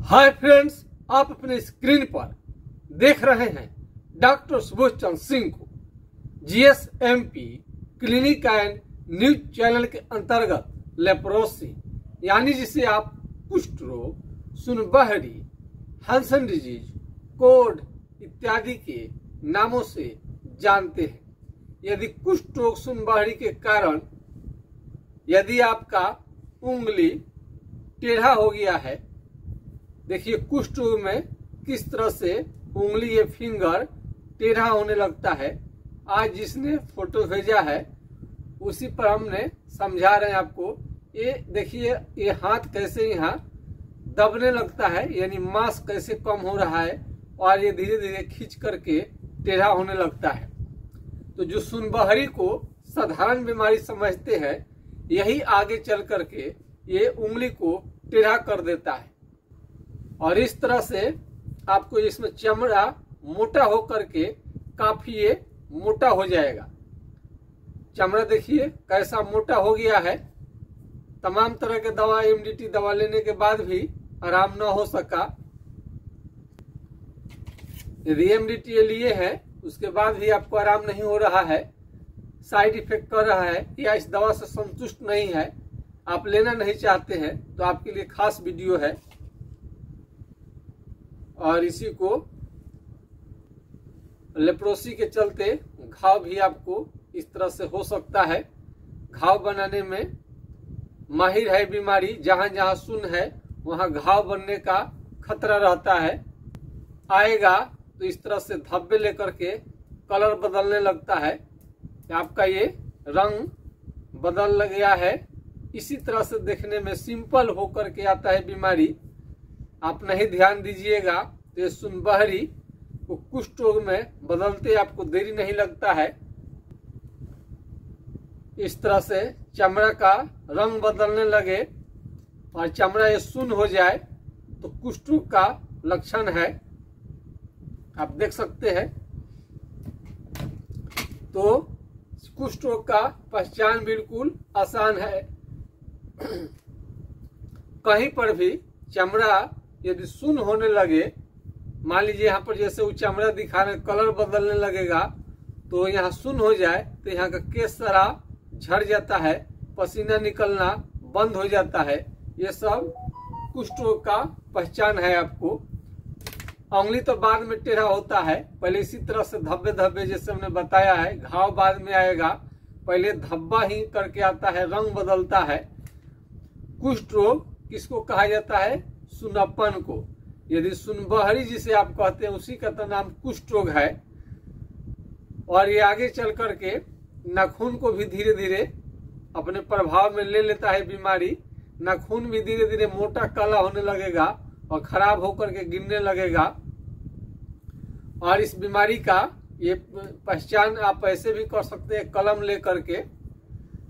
Hi friends, आप अपने screen पर देख रहे हैं डॉक्टर सुबोध चंद्र सिंह को जीएसएमपी क्लिनिक एंड न्यूज चैनल के अंतर्गत लेप्रोसी यानी जिसे आप कुष्ठ रोग, सुनबहरी, हंसन डिजीज, कोढ़ इत्यादि के नामों से जानते हैं। यदि कुष्ठ रोग, सुनबहरी के कारण यदि आपका उंगली टेढ़ा हो गया है, देखिए कुष्ठ रोग में किस तरह से उंगली ये फिंगर टेढ़ा होने लगता है। आज जिसने फोटो भेजा है उसी पर हमने समझा रहे हैं आपको। ये देखिए ये हाथ कैसे यहाँ दबने लगता है, यानी मांस कैसे कम हो रहा है और ये धीरे धीरे खींच करके टेढ़ा होने लगता है। तो जो सुनबहरी को साधारण बीमारी समझते हैं, यही आगे चल करके ये उंगली को टेढ़ा कर देता है और इस तरह से आपको इसमें चमड़ा मोटा हो करके काफी ये मोटा हो जाएगा। चमड़ा देखिए कैसा मोटा हो गया है। तमाम तरह के दवा, एमडीटी दवा लेने के बाद भी आराम न हो सका। यदि एमडीटी लिए है उसके बाद भी आपको आराम नहीं हो रहा है, साइड इफेक्ट कर रहा है या इस दवा से संतुष्ट नहीं है, आप लेना नहीं चाहते हैं, तो आपके लिए खास वीडियो है। और इसी को लेप्रोसी के चलते घाव भी आपको इस तरह से हो सकता है। घाव बनाने में माहिर है बीमारी, जहां जहां सुन है वहां घाव बनने का खतरा रहता है। आएगा तो इस तरह से धब्बे लेकर के कलर बदलने लगता है, आपका ये रंग बदल गया है। इसी तरह से देखने में सिंपल होकर के आता है बीमारी। आप नहीं ध्यान दीजिएगा तो ये सुनबहरी को कुष्ठ रोग में बदलते आपको देरी नहीं लगता है। इस तरह से चमड़ा का रंग बदलने लगे और चमड़ा ये सुन्न हो जाए तो कुष्ठ रोग का लक्षण है, आप देख सकते हैं। तो कुष्ठ रोग का पहचान बिल्कुल आसान है। कहीं पर भी चमड़ा यदि सुन्न होने लगे, मान लीजिए यहाँ पर जैसे वो चमड़ा दिखा रहे कलर बदलने लगेगा, तो यहाँ सुन्न हो जाए तो यहाँ का केस सारा झड़ जाता है, पसीना निकलना बंद हो जाता है। ये सब कुष्ठ रोग का पहचान है आपको। उंगली तो बाद में टेढ़ा होता है, पहले इसी तरह से धब्बे धब्बे जैसे हमने बताया है, घाव बाद में आएगा, पहले धब्बा ही करके आता है, रंग बदलता है। कुष्ठ रोग किसको कहा जाता है? सुनप्पन को। यदि सुनबहरी जिसे आप कहते हैं उसी का तो नाम कुष्ठ रोग है। और ये आगे चल करके नाखून को भी धीरे धीरे अपने प्रभाव में ले लेता है बीमारी। नाखून भी धीरे धीरे मोटा काला होने लगेगा और खराब होकर के गिरने लगेगा। और इस बीमारी का ये पहचान आप ऐसे भी कर सकते हैं, कलम लेकर के।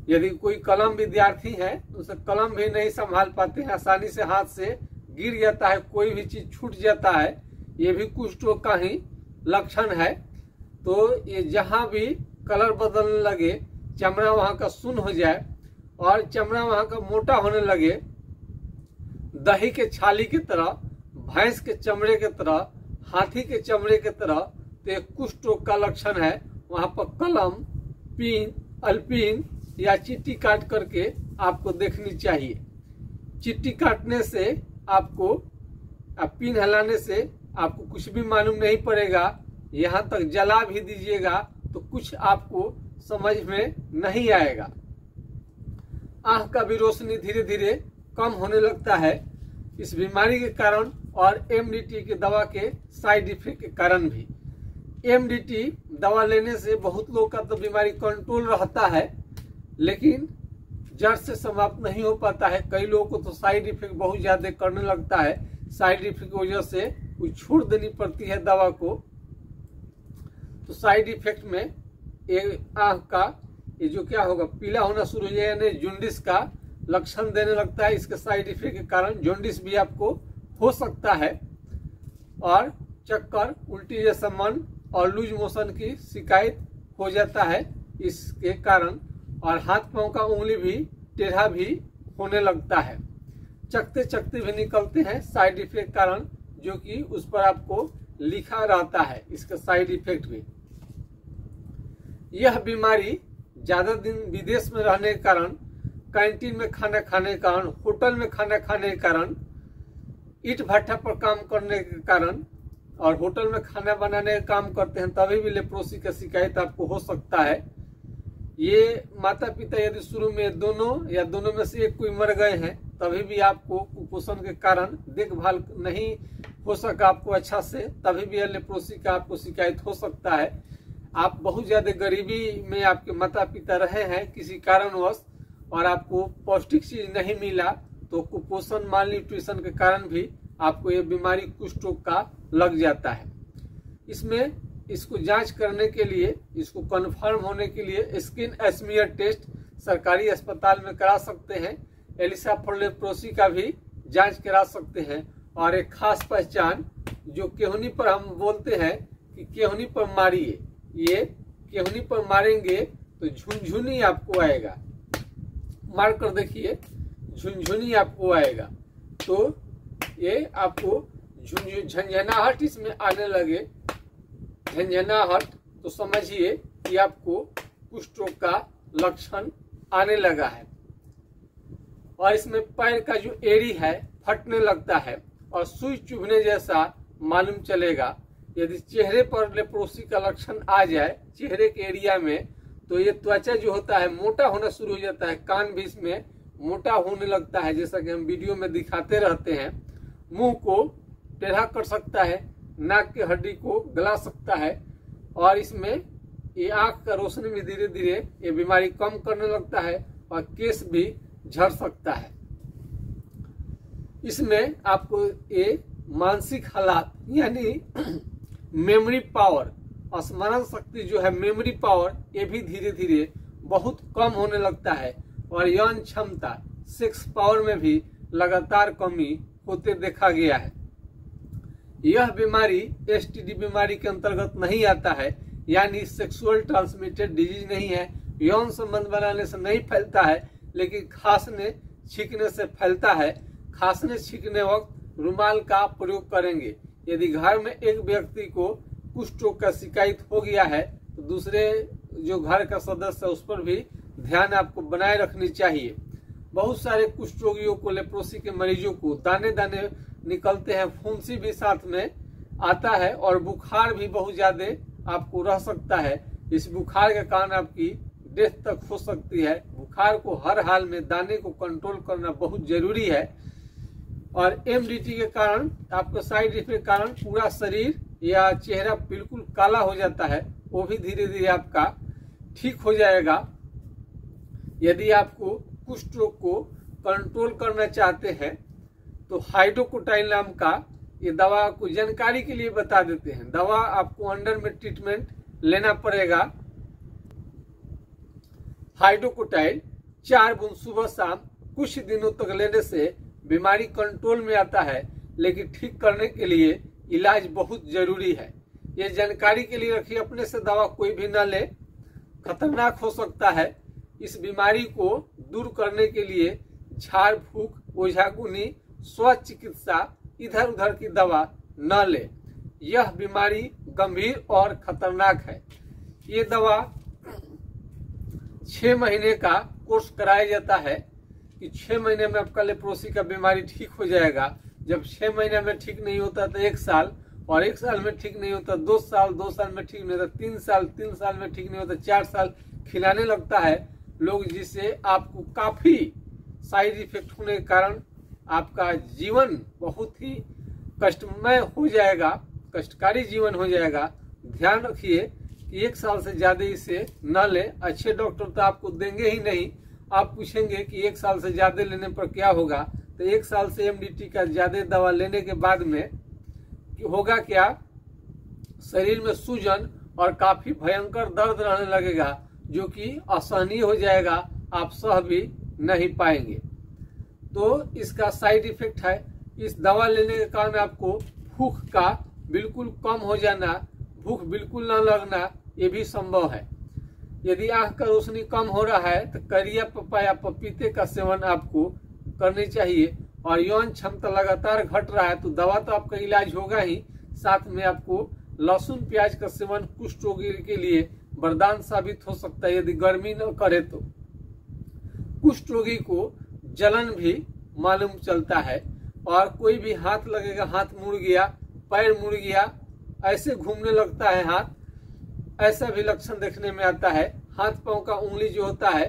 यदि कोई कलम विद्यार्थी है तो उसे कलम भी नहीं संभाल पाते हैं, आसानी से हाथ से गिर जाता है, कोई भी चीज छूट जाता है, ये भी कुष्ठ रोग का ही लक्षण है। तो ये जहां भी कलर बदलने लगे, चमड़ा वहां का सुन्न हो जाए और चमड़ा वहां का मोटा होने लगे, दही के छाली की तरह, भैंस के चमड़े के तरह, हाथी के चमड़े के तरह, तो ये कुष्ठ रोग का लक्षण है। वहां पर कलम, पिन, अल्पिन या चिट्ठी काट करके आपको देखनी चाहिए। चिट्ठी काटने से आपको, पिन हिलाने से आपको कुछ भी मालूम नहीं पड़ेगा। यहाँ तक जला भी दीजिएगा तो कुछ आपको समझ में नहीं आएगा। आंख का भी रोशनी धीरे धीरे कम होने लगता है इस बीमारी के कारण और एमडीटी के दवा के साइड इफेक्ट के कारण भी। एमडीटी दवा लेने से बहुत लोग का तो बीमारी कंट्रोल रहता है, लेकिन जड़ से समाप्त नहीं हो पाता है। कई लोगों को तो साइड इफेक्ट बहुत ज्यादा करने लगता है। साइड इफेक्ट की वजह से कोई छोड़ देनी पड़ती है दवा को। तो साइड इफेक्ट में एक आंख का ये जो क्या होगा, पीला होना शुरू हो जाए, यानी जॉन्डिस का लक्षण देने लगता है। इसके साइड इफेक्ट के कारण जॉन्डिस भी आपको हो सकता है और चक्कर, उल्टी जैसा मन और लूज मोशन की शिकायत हो जाता है इसके कारण। और हाथ पांव का उंगली भी टेढ़ा भी होने लगता है। चकते चकते भी निकलते हैं साइड इफेक्ट कारण, जो कि उस पर आपको लिखा रहता है इसका साइड इफेक्ट भी। यह बीमारी ज्यादा दिन विदेश में रहने के कारण, कैंटीन में खाना खाने के कारण, होटल में खाना खाने के कारण, ईंट भट्ठा पर काम करने के कारण और होटल में खाना बनाने का काम करते हैं तभी भी लेप्रोसी का शिकायत आपको हो सकता है। ये माता पिता यदि शुरू में दोनों या दोनों में से एक कोई मर गए हैं तभी भी आपको कुपोषण के कारण देखभाल नहीं हो सका आपको अच्छा से, तभी भी लेप्रोसी का आपको शिकायत हो सकता है। आप बहुत ज्यादा गरीबी में आपके माता पिता रहे हैं किसी कारणवश और आपको पौष्टिक चीज नहीं मिला, तो कुपोषण माल न्यूट्रिशन के कारण भी आपको ये बीमारी कुष्ठ रोग का लग जाता है। इसमें इसको जांच करने के लिए, इसको कंफर्म होने के लिए स्किन स्मीयर टेस्ट सरकारी अस्पताल में करा सकते हैं। एलिसा फॉर लेप्रोसी का भी जांच करा सकते हैं। और एक खास पहचान जो केहूनी पर हम बोलते हैं कि केहूनी पर मारिए, ये केहूनी पर मारेंगे तो झुनझुनी आपको आएगा, मार कर देखिए झुनझुनी आपको आएगा। तो ये आपको झंझनाहट इसमें आने लगे, झंझनाहट, तो समझिए कि आपको कुष्ठ रोग का लक्षण आने लगा है। और इसमें पैर का जो एड़ी है फटने लगता है और सुई चुभने जैसा मालूम चलेगा। यदि चेहरे पर लेप्रोसी का लक्षण आ जाए चेहरे के एरिया में, तो ये त्वचा जो होता है मोटा होना शुरू हो जाता है, कान भी इसमें मोटा होने लगता है जैसा कि हम वीडियो में दिखाते रहते हैं। मुंह को टेढ़ा कर सकता है, नाक की हड्डी को गला सकता है और इसमें ये आंख का रोशनी भी धीरे धीरे ये बीमारी कम करने लगता है और केस भी झड़ सकता है। इसमें आपको ये मानसिक हालात यानी मेमोरी पावर, स्मरण शक्ति जो है मेमोरी पावर, ये भी धीरे धीरे बहुत कम होने लगता है और यौन क्षमता सेक्स पावर में भी लगातार कमी होते देखा गया है। यह बीमारी एसटीडी बीमारी के अंतर्गत नहीं आता है, यानी सेक्सुअल ट्रांसमिटेड डिजीज नहीं है, यौन संबंध बनाने से नहीं फैलता है, लेकिन खांसने छींकने से फैलता है। खांसने छींकने वक्त रुमाल का प्रयोग करेंगे। यदि घर में एक व्यक्ति को कुष्ठ रोग का शिकायत हो गया है तो दूसरे जो घर का सदस्य है उस पर भी ध्यान आपको बनाए रखनी चाहिए। बहुत सारे कुष्ठ रोगियों को, लेप्रोसी के मरीजों को दाने दाने निकलते हैं, फुंसी भी साथ में आता है और बुखार भी बहुत ज्यादा आपको रह सकता है। इस बुखार के कारण आपकी डेथ तक हो सकती है। बुखार को हर हाल में दाने को कंट्रोल करना बहुत जरूरी है। और एमडीटी के कारण आपको साइड इफेक्ट के कारण पूरा शरीर या चेहरा बिल्कुल काला हो जाता है, वो भी धीरे धीरे आपका ठीक हो जाएगा। यदि आपको कुष्ठ रोग को कंट्रोल करना चाहते हैं तो हाइड्रोकोटाइल नाम का ये दवा को जानकारी के लिए बता देते हैं। दवा आपको अंडर में ट्रीटमेंट लेना पड़ेगा। हाइड्रोकोटाइल 4 बूंद सुबह शाम कुछ दिनों तक लेने से बीमारी कंट्रोल में आता है, लेकिन ठीक करने के लिए इलाज बहुत जरूरी है। ये जानकारी के लिए रखिए, अपने से दवा कोई भी ना ले, खतरनाक हो सकता है। इस बीमारी को दूर करने के लिए झाड़ फूक, ओझागुनी, स्व चिकित्सा, इधर उधर की दवा न ले। यह बीमारी गंभीर और खतरनाक है। ये दवा 6 महीने का कोर्स कराया जाता है कि 6 महीने में आपका लेप्रोसी का बीमारी ठीक हो जाएगा। जब 6 महीने में ठीक नहीं होता तो 1 साल, और 1 साल में ठीक नहीं होता 2 साल, 2 साल में ठीक नहीं होता 3 साल, 3 साल में ठीक नहीं होता 4 साल खिलाने लगता है लोग, जिससे आपको काफी साइड इफेक्ट होने के कारण आपका जीवन बहुत ही कष्टमय हो जाएगा, कष्टकारी जीवन हो जाएगा। ध्यान रखिए कि 1 साल से ज्यादा इसे न ले। अच्छे डॉक्टर तो आपको देंगे ही नहीं। आप पूछेंगे कि 1 साल से ज्यादा लेने पर क्या होगा, तो 1 साल से एमडीटी का ज्यादा दवा लेने के बाद में होगा क्या, शरीर में सूजन और काफी भयंकर दर्द रहने लगेगा, जो कि असहनीय हो जाएगा, आप सह भी नहीं पाएंगे। तो इसका साइड इफेक्ट है। इस दवा लेने के कारण आपको भूख का बिल्कुल कम हो जाना, भूख बिल्कुल न लगना, ये भी संभव है। यदि आंख का रोशनी कम हो रहा है तो करिया पपाया पपीते का सेवन आपको करनी चाहिए। और यौन क्षमता लगातार घट रहा है तो दवा तो आपका इलाज होगा ही, साथ में आपको लहसुन प्याज का सेवन कुष्ठ रोगी के लिए वरदान साबित हो सकता है। यदि गर्मी न करे तो कुष्ठ रोगी को जलन भी मालूम चलता है, और कोई भी हाथ लगेगा, हाथ मुड़ गया, पैर मुड़ गया, ऐसे घूमने लगता है हाथ, ऐसा भी लक्षण देखने में आता है। हाथ पांव का उंगली जो होता है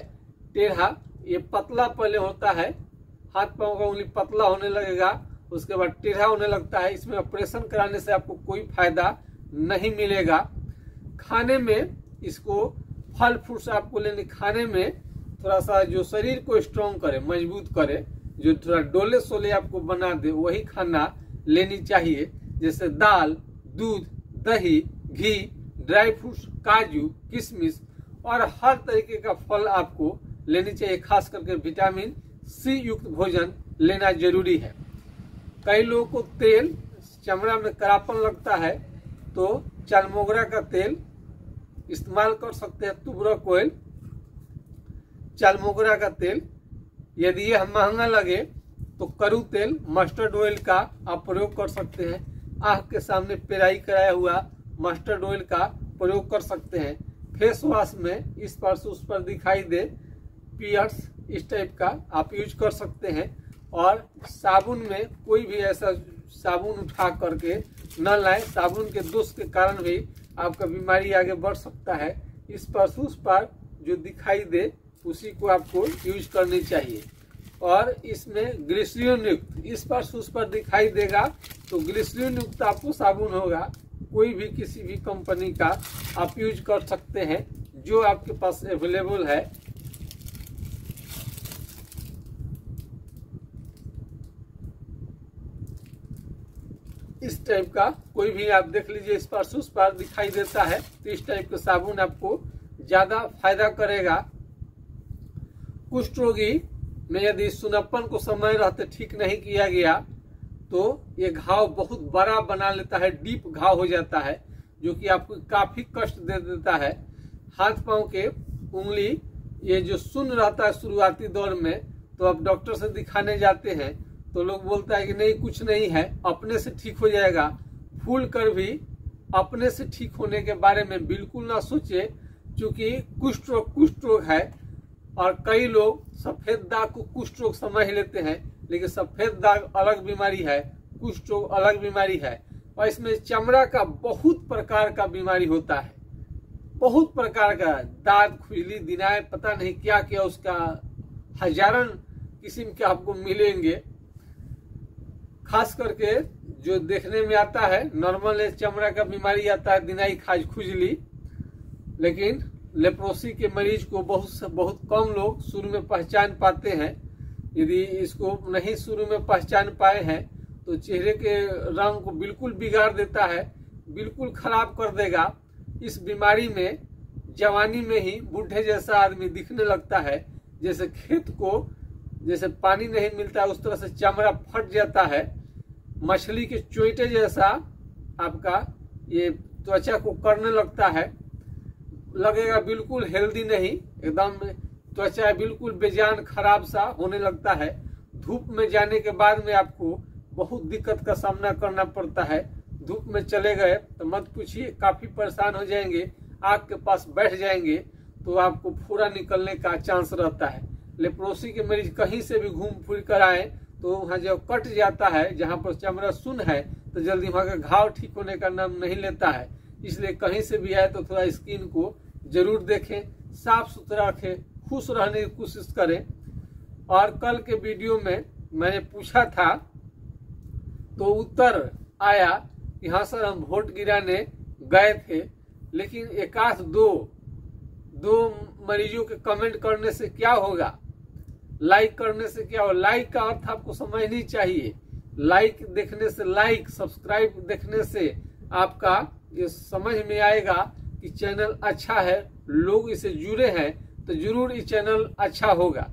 टेढ़ा, ये पतला पहले होता है, हाथ पांव का उंगली पतला होने लगेगा, उसके बाद टेढ़ा होने लगता है। इसमें ऑपरेशन कराने से आपको कोई फायदा नहीं मिलेगा। खाने में इसको फल फ्रूट्स आपको लेने, खाने में थोड़ा सा जो शरीर को स्ट्रॉन्ग करे, मजबूत करे, जो थोड़ा डोले सोले आपको बना दे, वही खाना लेनी चाहिए। जैसे दाल, दूध, दही, घी, ड्राई फ्रूट्स, काजू, किशमिश और हर तरीके का फल आपको लेनी चाहिए। खास करके विटामिन सी युक्त भोजन लेना जरूरी है। कई लोगों को तेल, चमड़ा में करापन लगता है तो चालमोगरा का तेल इस्तेमाल कर सकते हैं। तुबरक ऑयल, चालमोगरा का तेल। यदि यह महंगा लगे तो करू तेल, मस्टर्ड ऑयल का आप प्रयोग कर सकते हैं। आंख के सामने पेराई कराया हुआ मस्टर्ड ऑयल का प्रयोग कर सकते हैं। फेस वॉश में इस पर से उस पर दिखाई दे पियर्स, इस टाइप का आप यूज कर सकते हैं। और साबुन में कोई भी ऐसा साबुन उठा करके न लाएं, साबुन के दोष के कारण भी आपका बीमारी आगे बढ़ सकता है। इस पर से उस पर जो दिखाई दे उसी को आपको यूज करनी चाहिए। और इसमें ग्लिसरीन युक्त, इस पर से उस पर दिखाई देगा तो ग्लिसरीन युक्त आपको साबुन होगा, कोई भी किसी भी कंपनी का आप यूज कर सकते हैं जो आपके पास अवेलेबल है। इस टाइप का कोई भी आप देख लीजिए, इस पर से उस पर दिखाई देता है तो इस टाइप का साबुन आपको ज्यादा फायदा करेगा। कुष्ठ रोगी में यदि सुनप्पन को समय रहते ठीक नहीं किया गया तो ये घाव बहुत बड़ा बना लेता है, डीप घाव हो जाता है, जो कि आपको काफी कष्ट दे देता है। हाथ पांव के उंगली ये जो सुन्न रहता है शुरुआती दौर में, तो आप डॉक्टर से दिखाने जाते हैं तो लोग बोलता है कि नहीं कुछ नहीं है, अपने से ठीक हो जाएगा। फूल कर भी अपने से ठीक होने के बारे में बिल्कुल ना सोचे, क्योंकि कुष्ठ रोग है। और कई लोग सफेद दाग को कुष्ठ रोग समझ लेते हैं, लेकिन सफेद दाग अलग बीमारी है, कुष्ठ रोग अलग बीमारी है। और इसमें चमड़ा का बहुत प्रकार का बीमारी होता है, बहुत प्रकार का दांत, खुजली, दिनाय, पता नहीं क्या क्या उसका हजारों किस्म के आपको मिलेंगे। खास करके जो देखने में आता है नॉर्मल चमड़ा का बीमारी आता है, दिनाई, खाज, खुजली, लेकिन लेप्रोसी के मरीज को बहुत कम लोग शुरू में पहचान पाते हैं। यदि इसको नहीं शुरू में पहचान पाए हैं तो चेहरे के रंग को बिल्कुल बिगाड़ देता है, बिल्कुल खराब कर देगा। इस बीमारी में जवानी में ही बूढ़े जैसा आदमी दिखने लगता है, जैसे खेत को जैसे पानी नहीं मिलता है उस तरह से चमड़ा फट जाता है, मछली के चोइटे जैसा आपका ये त्वचा को करने लगता है, लगेगा बिल्कुल हेल्दी नहीं, एकदम त्वचा बिल्कुल बेजान खराब सा होने लगता है। धूप में जाने के बाद में आपको बहुत दिक्कत का सामना करना पड़ता है। धूप में चले गए तो मत पूछिए, काफी परेशान हो जाएंगे, आग के पास बैठ जाएंगे तो आपको फूरा निकलने का चांस रहता है। लेप्रोसी के मरीज कहीं से भी घूम फिर कर आए तो वहाँ जब कट जाता है, जहाँ पर चमड़ा सुन्न है, तो जल्दी वहाँ का घाव ठीक होने का नाम नहीं लेता है। इसलिए कहीं से भी आए तो थोड़ा स्किन को जरूर देखें, साफ सुथरा रखें, खुश रहने की कोशिश करें। और कल के वीडियो में मैंने पूछा था तो उत्तर आया कि हाँ सर हम वोट गिराने गए थे, लेकिन एकाध दो मरीजों के कमेंट करने से क्या होगा, लाइक करने से क्या होगा। लाइक का अर्थ आपको समझनी चाहिए। लाइक देखने से, लाइक सब्सक्राइब देखने से आपका ये समझ में आएगा कि चैनल अच्छा है, लोग इसे जुड़े हैं, तो जरूर ये चैनल अच्छा होगा।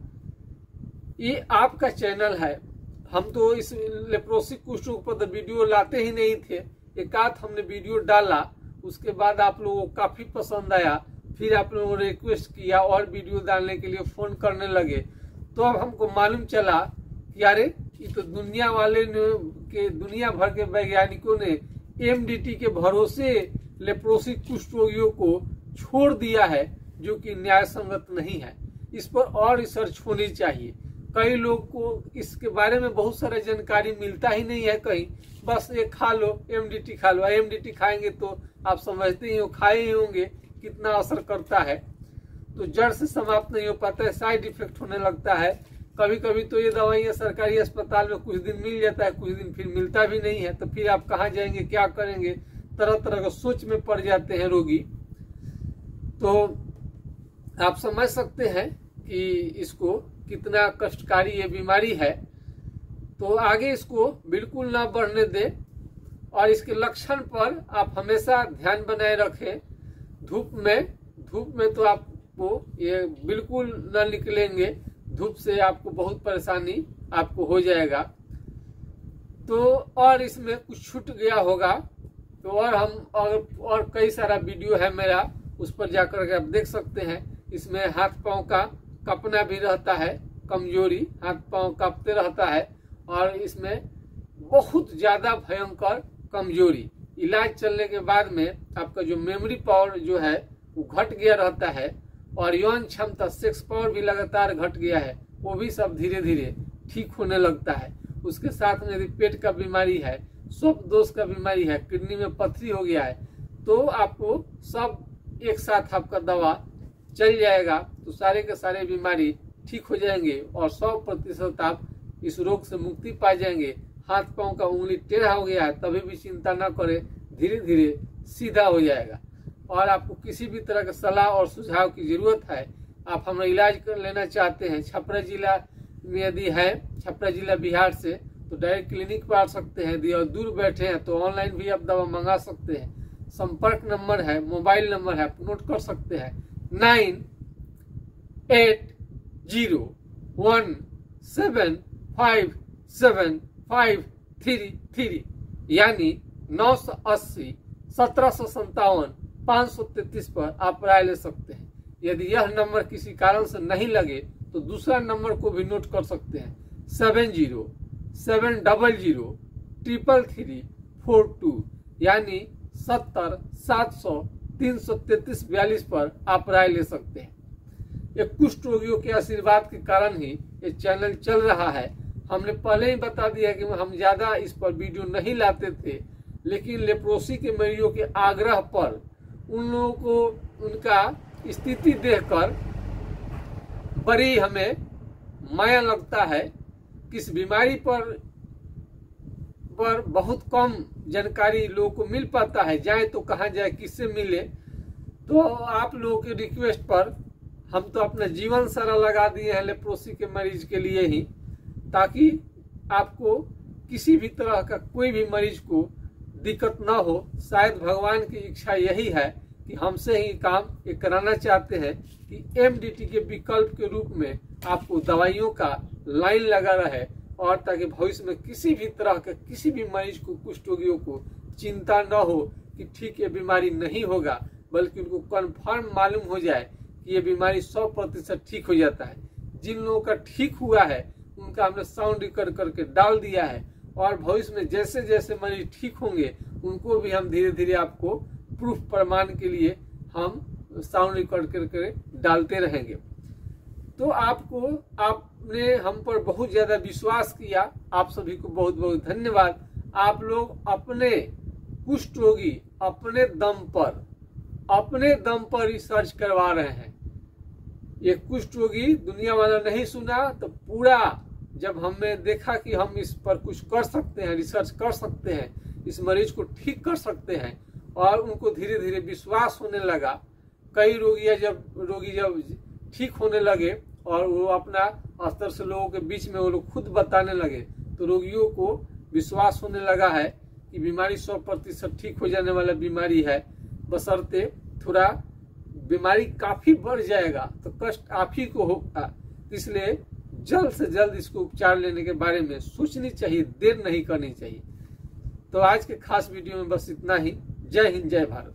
ये आपका चैनल है। हम तो इस लेप्रोसी कुष्ठ रोग पर वीडियो लाते ही नहीं थे, एक आध हमने वीडियो डाला, उसके बाद आप लोगों को काफी पसंद आया, फिर आप लोगों ने रिक्वेस्ट किया और वीडियो डालने के लिए फोन करने लगे। तो अब हमको मालूम चला कि यारे ये तो दुनिया भर के वैज्ञानिकों ने एमडीटी के भरोसे लेप्रोसी कुष्ठ रोगियों को छोड़ दिया है, जो कि न्याय संगत नहीं है। इस पर और रिसर्च होनी चाहिए। कई लोग को इसके बारे में बहुत सारा जानकारी मिलता ही नहीं है कहीं, बस ये खा लो एमडीटी खा लो। एमडीटी खाएंगे तो आप समझते ही हो, खाए ही होंगे कितना असर करता है। तो जड़ से समाप्त नहीं हो पाता है, साइड इफेक्ट होने लगता है। कभी कभी तो ये दवाइयाँ सरकारी अस्पताल में कुछ दिन मिल जाता है, कुछ दिन फिर मिलता भी नहीं है। तो फिर आप कहाँ जाएंगे, क्या करेंगे, तरह तरह का सोच में पड़ जाते हैं रोगी। तो आप समझ सकते हैं कि इसको कितना कष्टकारी ये बीमारी है। तो आगे इसको बिल्कुल ना बढ़ने दे और इसके लक्षण पर आप हमेशा ध्यान बनाए रखें। धूप में तो आपको ये बिल्कुल न निकलेंगे, धूप से आपको बहुत परेशानी आपको हो जाएगा। तो और इसमें कुछ छूट गया होगा तो और कई सारा वीडियो है मेरा, उस पर जाकर के आप देख सकते हैं। इसमें हाथ पांव का कपना भी रहता है, कमजोरी, हाथ पांव कांपते रहता है और इसमें बहुत ज्यादा भयंकर कमजोरी। इलाज चलने के बाद में आपका जो मेमोरी पावर जो है वो घट गया रहता है और यौन क्षमता, सेक्स पावर भी लगातार घट गया है, वो भी सब धीरे धीरे ठीक होने लगता है। उसके साथ में यदि पेट का बीमारी है, श्वास दोष का बीमारी है, किडनी में पथरी हो गया है, तो आपको सब एक साथ आपका दवा चल जाएगा, तो सारे के सारे बीमारी ठीक हो जाएंगे और 100% आप इस रोग से मुक्ति पा जाएंगे। हाथ पांव का उंगली टेढ़ा हो गया है तभी भी चिंता न करें, धीरे धीरे सीधा हो जाएगा। और आपको किसी भी तरह का सलाह और सुझाव की जरूरत है, आप हमारा इलाज कर लेना चाहते हैं, छपरा जिला में यदि है, छपरा जिला बिहार से, तो डायरेक्ट क्लिनिक पर आ सकते हैं। यदि और दूर बैठे हैं तो ऑनलाइन भी आप दवा मंगा सकते हैं। संपर्क नंबर है, मोबाइल नंबर है, आप नोट कर सकते हैं 9807575333 यानी 980 1757 533 पर आप राय ले सकते हैं। यदि यह नंबर किसी कारण से नहीं लगे तो दूसरा नंबर को भी नोट कर सकते हैं 7070333342 यानी 70-700-333-42 पर आप राय ले सकते हैं। ये कुष्ठ रोगियों के आशीर्वाद के कारण ही ये चैनल चल रहा है। हमने पहले ही बता दिया कि हम ज्यादा इस पर वीडियो नहीं लाते थे, लेकिन लेप्रोसी के मरीजों के आग्रह पर उन लोगों को उनका स्थिति देखकर बड़ी हमें माया लगता है कि इस बीमारी पर बहुत कम जानकारी लोगों को मिल पाता है। जाए तो कहाँ जाए, किससे मिले। तो आप लोगों के रिक्वेस्ट पर हम तो अपना जीवन सारा लगा दिए हैं लेप्रोसी के मरीज के लिए ही, ताकि आपको किसी भी तरह का कोई भी मरीज को दिक्कत ना हो। शायद भगवान की इच्छा यही है कि हमसे ही काम ये कराना चाहते हैं कि एमडीटी के विकल्प के रूप में आपको दवाइयों का लाइन लगा रहे और ताकि भविष्य में किसी भी तरह के किसी भी मरीज को, कुष्ठ रोगियों को चिंता न हो कि ठीक ये बीमारी नहीं होगा, बल्कि उनको कन्फर्म मालूम हो जाए कि ये बीमारी 100% ठीक हो जाता है। जिन लोगों का ठीक हुआ है उनका हमने साउंड रिकॉर्ड करके डाल दिया है और भविष्य में जैसे जैसे मरीज ठीक होंगे उनको भी हम धीरे धीरे आपको प्रूफ प्रमाण के लिए हम साउंड रिकॉर्ड करके डालते रहेंगे। तो आपने हम पर बहुत ज्यादा विश्वास किया, आप सभी को बहुत बहुत धन्यवाद। आप लोग अपने कुष्ठ रोगी अपने दम पर रिसर्च करवा रहे हैं। ये कुष्ठ रोगी दुनिया वाला नहीं सुना, तो पूरा जब हमने देखा कि हम इस पर कुछ कर सकते हैं, रिसर्च कर सकते हैं, इस मरीज को ठीक कर सकते हैं और उनको धीरे धीरे विश्वास होने लगा। कई रोगी जब ठीक होने लगे और वो अपना स्तर से लोगों के बीच में वो लोग खुद बताने लगे, तो रोगियों को विश्वास होने लगा है कि बीमारी 100% ठीक हो जाने वाला बीमारी है। बशर्ते थोड़ा बीमारी काफी बढ़ जाएगा तो कष्ट आप ही को होगा, इसलिए जल्द से जल्द इसको उपचार लेने के बारे में सोचनी चाहिए, देर नहीं करनी चाहिए। तो आज के खास वीडियो में बस इतना ही। जय हिंद, जय भारत।